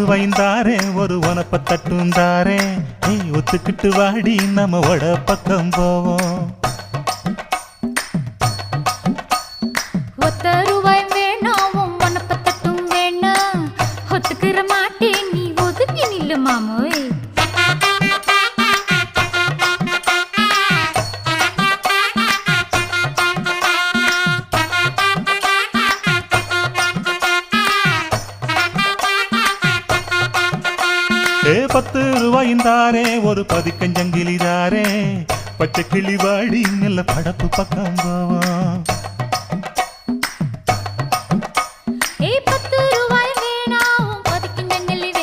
ரூபாய்ந்தாரே ஒரு உனப்ப தட்டுந்தாரே ஒத்துக்கிட்டு வாடி நம்ம வட பக்கம் போவோம். ஒத்த ரூபாய் வேணாம் உனப்ப தட்டும் வேணாம் ஒத்துக்கிற மாட்டேன் நீ ஒதுங்கி நில்லு மாமோய். ரூபாய்ந்தாரே ஒரு பதிக்கஞ்சங்கிலிதாரே பச்சை கிளி வாடி நல்ல படப்பு பக்கம் போவோம்.